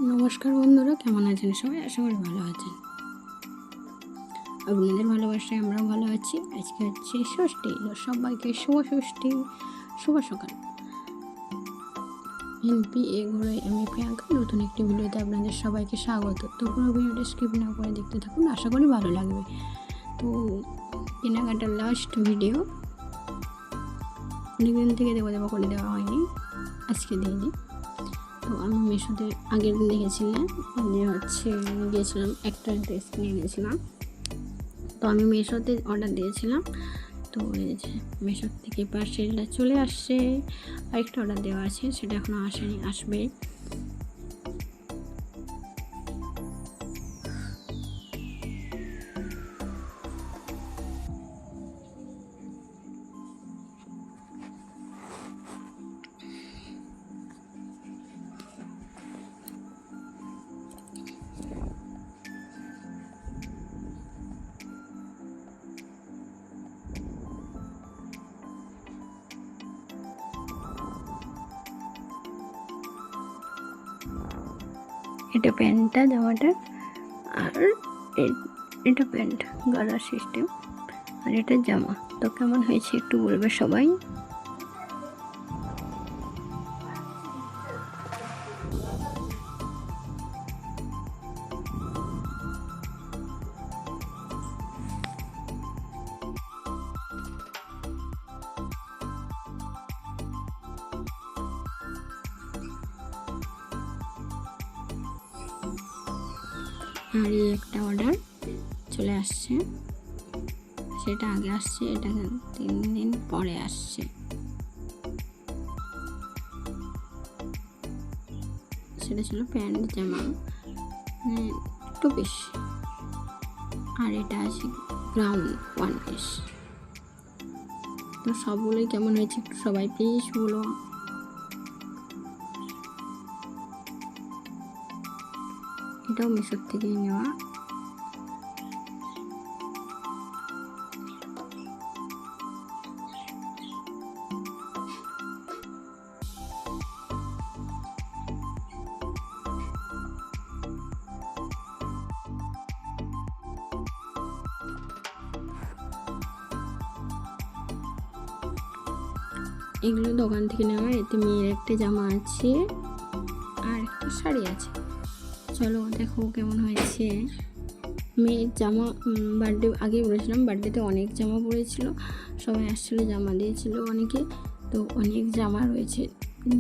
নমস্কার বন্ধুরা, কেমন আছেন সবাই? আশা করি ভালো আছেন। আপনাদের ভালোবাসায় আমরাও ভালো আছি। আজকে হচ্ছে ষষ্ঠী, সবাইকে শুভ ষষ্ঠী, শুভ সকাল। এনপিএ ঘরে আমি প্রিয়াঙ্কা নতুন একটি ভিডিওতে আপনাদের সবাইকে স্বাগত। তো পুরো ভিডিওটা স্কিপ না করে দেখতে থাকুন, আশা করি ভালো লাগবে। তো কেনাকাটার লাস্ট ভিডিও অনেকদিন থেকে দেবো করে দেওয়া হয়নি, আজকে দিইনি। তো আমি মিশোতে আগের দিন দেখেছিলাম যে গিয়েছিলাম একটা ড্রেস কিনে এনেছিলাম। তো আমি মিশোতে অর্ডার দিয়েছিলাম। তো এই যে মিশো থেকে পার্সেলটা চলে আসছে। আরেকটা অর্ডার দেওয়া আছে, সেটা এখনও আসেনি, আসবে। এটা প্যান্টটা, জামাটা, আর এটা প্যান্ট গলার সিস্টেম, আর এটা জামা। তো কেমন হয়েছে একটু বলবে সবাই। আর এই একটা অর্ডার চলে আসছে, সেটা আগে আসছে, এটা 3 দিন পরে আসছে। সেটা ছিল প্যান্ট জামা, একটু বেশি। আর এটা আছে গ্রাউন্ড 1 পিস। তো সবগুলোই কেমন হয়েছে একটু সবাই প্লিজ বলো। এটাও মিশোর থেকেই নেওয়া। এগুলো দোকান থেকে নেওয়া। এতে মেয়ের একটা জামা আছে আর একটা শাড়ি আছে। চলো দেখো কেমন হয়েছে। মেয়ের জামা বার্থডে আগেই বলেছিলাম, বার্থডেতে অনেক জামা পরেছিল, সবাই আসছিলো, জামা দিয়েছিল অনেকে। তো অনেক জামা রয়েছে,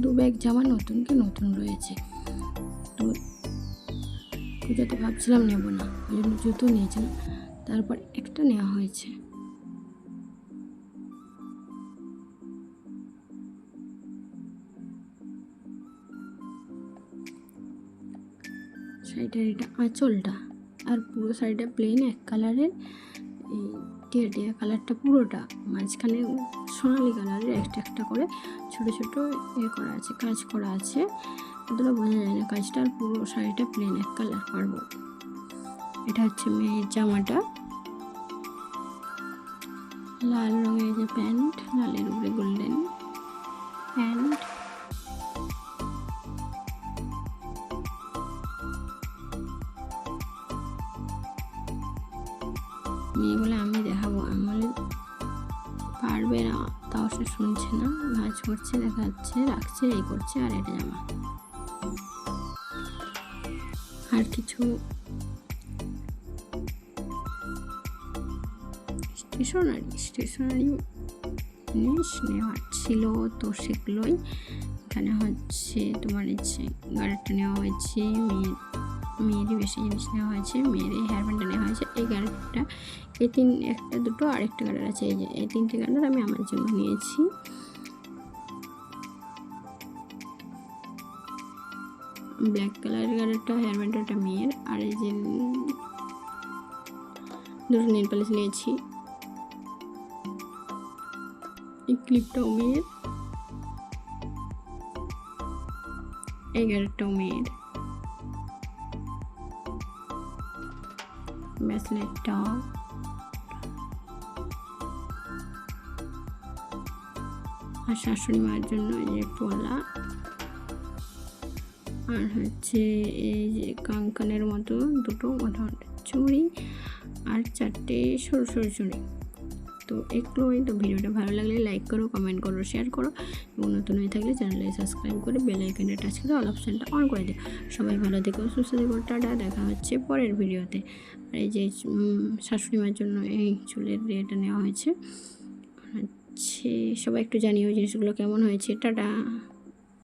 2 ব্যাগ জামা নতুন রয়েছে। তো পুজোতে ভাবছিলাম নেবো না, ওই জন্য জুতো নিয়েছিলাম, তারপর একটা নেওয়া হয়েছে। শাড়িটার এটা আঁচলটা, আর পুরো শাড়িটা প্লেন এক কালারের, এই টিয়া টিয়া কালারটা পুরোটা, মাঝখানে সোনালি কালারের একটা একটা করে ছোটো ছোটো করা আছে, কাজ করা আছে, অতটা বোঝা যায় না কাজটা। আর পুরো শাড়িটা প্লেন এক কালার পারবো। এটা হচ্ছে মেয়ের জামাটা, লাল রঙের যে প্যান্ট, লালের উপরে গোল্ডেন প্যান্ট। মেয়ে বলে আমি দেখাবো, আমি বলে পারবে না, তাও সে শুনছে না, ভাঁজ করছে, দেখাচ্ছে, রাখছে, এই করছে। আর এটা জামা। আর কিছু স্টেশনারি জিনিস নেওয়ার ছিল, তো সেগুলোই এখানে হচ্ছে। তোমার ইচ্ছে গাড়িটা নেওয়া হয়েছে, মেয়েরই বেশি জিনিস নেওয়া হয়েছে, মেয়েরই হেয়ার ব্যান্ডটা নেওয়া হয়েছে। এই গাড়িটা, এই একটা দুটো আর একটা কালার আছে, এই যে এই 3টে কালার আমি আমার জন্য নিয়েছি। ব্ল্যাক কালারের গাড়িটা হেয়ার ব্যান্ডটা মেয়ের, আর এই যে দুটো নেল পালিশ নিয়েছি, এই ক্লিপটাও মেয়ের, এই গাড়িটাও মেয়ের, ব্রেসলেটটাও। আর শাশুড়ি মায়ের জন্য এই যে পলা, আর হচ্ছে এই যে কাঙ্কানের মতো দুটো মোটামুটি চুড়ি আর 4টে সরু সরু চুড়ি। তো এগুলোই। তো ভিডিওটা ভালো লাগলে লাইক করো, কমেন্ট করো, শেয়ার করো এবং নতুন হয়ে থাকলে চ্যানেলে সাবস্ক্রাইব করে বেল আইকনটা টাচ করে অল অপশানটা অন করে দিও। সবাই ভালো থেকো, সুস্থ থেকো, টাটা। দেখা হচ্ছে পরের ভিডিওতে। আর এই যে শাশুড়ি মার জন্য এই চুলের ইয়েটা নেওয়া হয়েছে। সবাই একটু জানিও জিনিসগুলো কেমন হয়েছে। টাটা।